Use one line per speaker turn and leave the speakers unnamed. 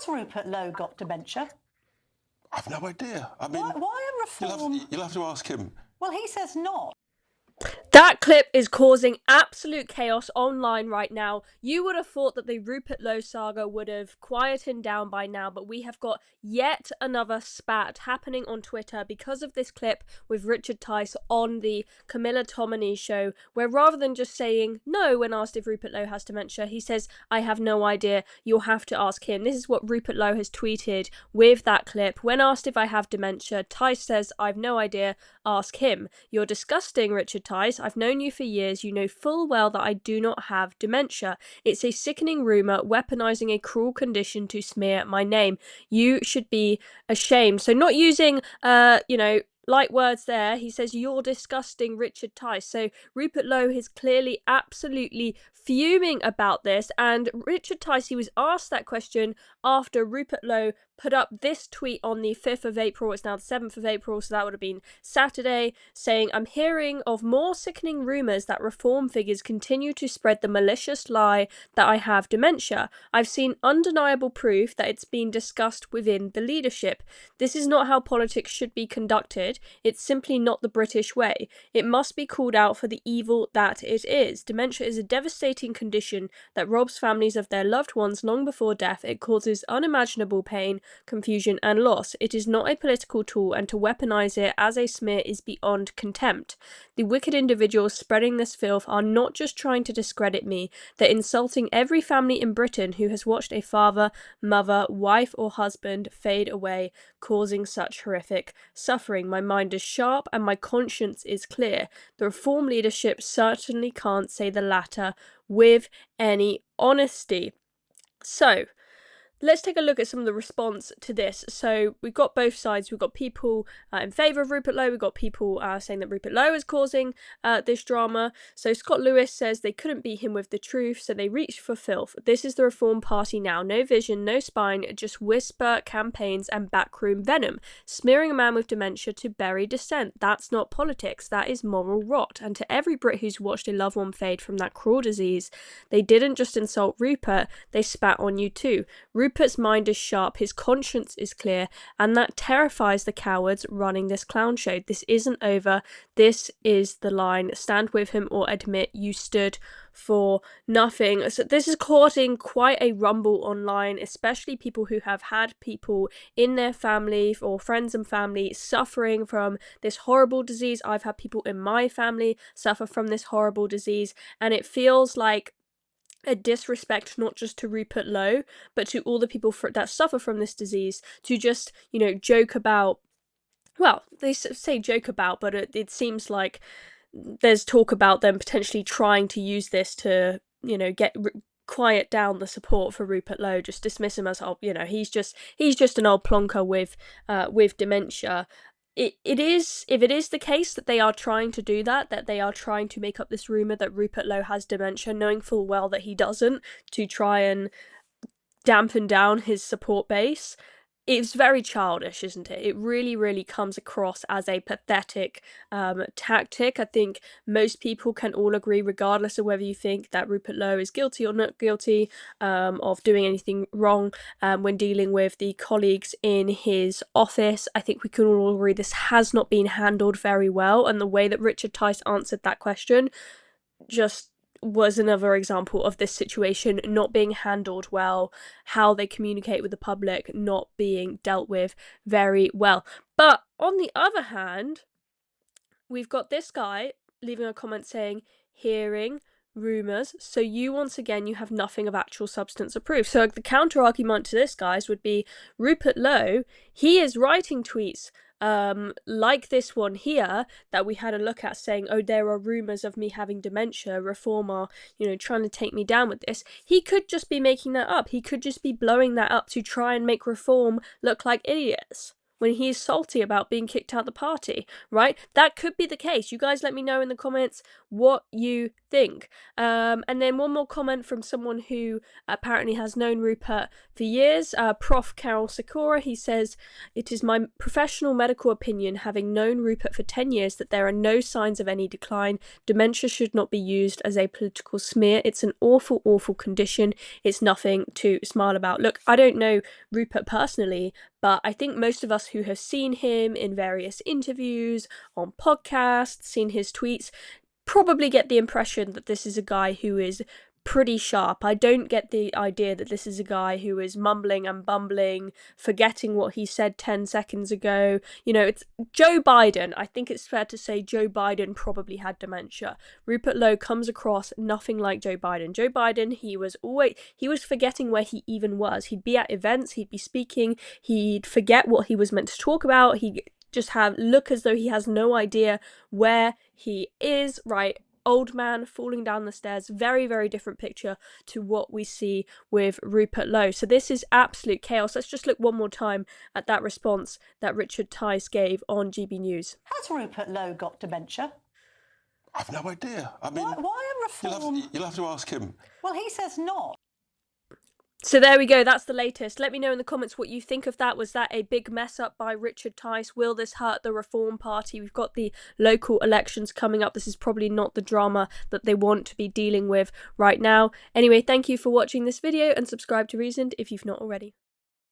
Has Rupert Lowe got dementia?
I've no idea. I mean,
why a reform?
You'll have to ask him.
Well, he says not.
That clip is causing absolute chaos online right now. You would have thought that the Rupert Lowe saga would have quietened down by now, but we have got yet another spat happening on Twitter because of this clip with Richard Tice on the Camilla Tominey show, where rather than just saying no when asked if Rupert Lowe has dementia, he says, I have no idea, you'll have to ask him. This is what Rupert Lowe has tweeted with that clip. When asked if I have dementia, Tice says, I've no idea, ask him. You're disgusting, Richard Tice. I've known you for years. You know full well that I do not have dementia. It's a sickening rumour weaponising a cruel condition to smear my name. You should be ashamed. So not using, light words there. He says, you're disgusting, Richard Tice. So Rupert Lowe is clearly absolutely fuming about this. And Richard Tice, he was asked that question after Rupert Lowe put up this tweet on the 5th of April. It's now the 7th of April, so that would have been Saturday, saying, I'm hearing of more sickening rumours that reform figures continue to spread the malicious lie that I have dementia. I've seen undeniable proof that it's been discussed within the leadership. This is not how politics should be conducted. It's simply not the British way. It must be called out for the evil that it is. Dementia is a devastating condition that robs families of their loved ones long before death. It causes unimaginable pain, confusion and loss. It is not a political tool, and to weaponize it as a smear is beyond contempt. The wicked individuals spreading this filth are not just trying to discredit me, they're insulting every family in Britain who has watched a father, mother, wife or husband fade away, causing such horrific suffering. My mind is sharp and my conscience is clear. The reform leadership certainly can't say the latter with any honesty. So, let's take a look at some of the response to this. So we've got both sides. We've got people in favour of Rupert Lowe. We've got people saying that Rupert Lowe is causing this drama. So Scott Lewis says they couldn't beat him with the truth, so they reached for filth. This is the Reform Party now. No vision, no spine, just whisper campaigns and backroom venom. Smearing a man with dementia to bury dissent. That's not politics. That is moral rot. And to every Brit who's watched a loved one fade from that cruel disease, they didn't just insult Rupert, they spat on you too. Rupert's mind is sharp, his conscience is clear, and that terrifies the cowards running this clown show. This isn't over. This is the line. Stand with him or admit you stood for nothing. So this is causing quite a rumble online, especially people who have had people in their family or friends and family suffering from this horrible disease. I've had people in my family suffer from this horrible disease, and it feels like a disrespect not just to Rupert Lowe, but to all the people that suffer from this disease, to just, joke about, well, they say joke about, but it seems like there's talk about them potentially trying to use this to, quiet down the support for Rupert Lowe, just dismiss him as, he's just an old plonker with dementia. If it is the case that they are trying to do that they are trying to make up this rumour that Rupert Lowe has dementia, knowing full well that he doesn't, to try and dampen down his support base, it's very childish, isn't it? It really, really comes across as a pathetic tactic. I think most people can all agree, regardless of whether you think that Rupert Lowe is guilty or not guilty of doing anything wrong when dealing with the colleagues in his office. I think we can all agree this has not been handled very well, and the way that Richard Tice answered that question just was another example of this situation not being handled well, how they communicate with the public not being dealt with very well. But on the other hand, we've got this guy leaving a comment saying, hearing rumours, so you once again you have nothing of actual substance or proof. So the counter argument to this, guys, would be Rupert Lowe, he is writing tweets like this one here that we had a look at, saying, oh, there are rumours of me having dementia, Reform are, trying to take me down with this. He could just be making that up. He could just be blowing that up to try and make Reform look like idiots, when he's salty about being kicked out the party, right? That could be the case. You guys let me know in the comments what you think. And then one more comment from someone who apparently has known Rupert for years, Prof. Carol Sakura. He says, "It is my professional medical opinion, having known Rupert for 10 years, that there are no signs of any decline. Dementia should not be used as a political smear. It's an awful, awful condition. It's nothing to smile about." Look, I don't know Rupert personally, but I think most of us who have seen him in various interviews, on podcasts, seen his tweets, probably get the impression that this is a guy who is pretty sharp. I don't get the idea that this is a guy who is mumbling and bumbling, forgetting what he said 10 seconds ago. You know, it's Joe Biden. I think it's fair to say Joe Biden probably had dementia. Rupert Lowe comes across nothing like Joe Biden. Joe Biden, he was forgetting where he even was. He'd be at events, he'd be speaking, he'd forget what he was meant to talk about, he'd just look as though he has no idea where he is, right? Old man falling down the stairs. Very, very different picture to what we see with Rupert Lowe. So this is absolute chaos. Let's just look one more time at that response that Richard Tice gave on GB News.
Has Rupert Lowe got dementia?
I've no idea. I mean,
why a reform?
You'll have to ask him.
Well, he says not.
So there we go, that's the latest. Let me know in the comments what you think of that. Was that a big mess up by Richard Tice? Will this hurt the Reform Party? We've got the local elections coming up. This is probably not the drama that they want to be dealing with right now. Anyway, thank you for watching this video and subscribe to Reasoned if you've not already.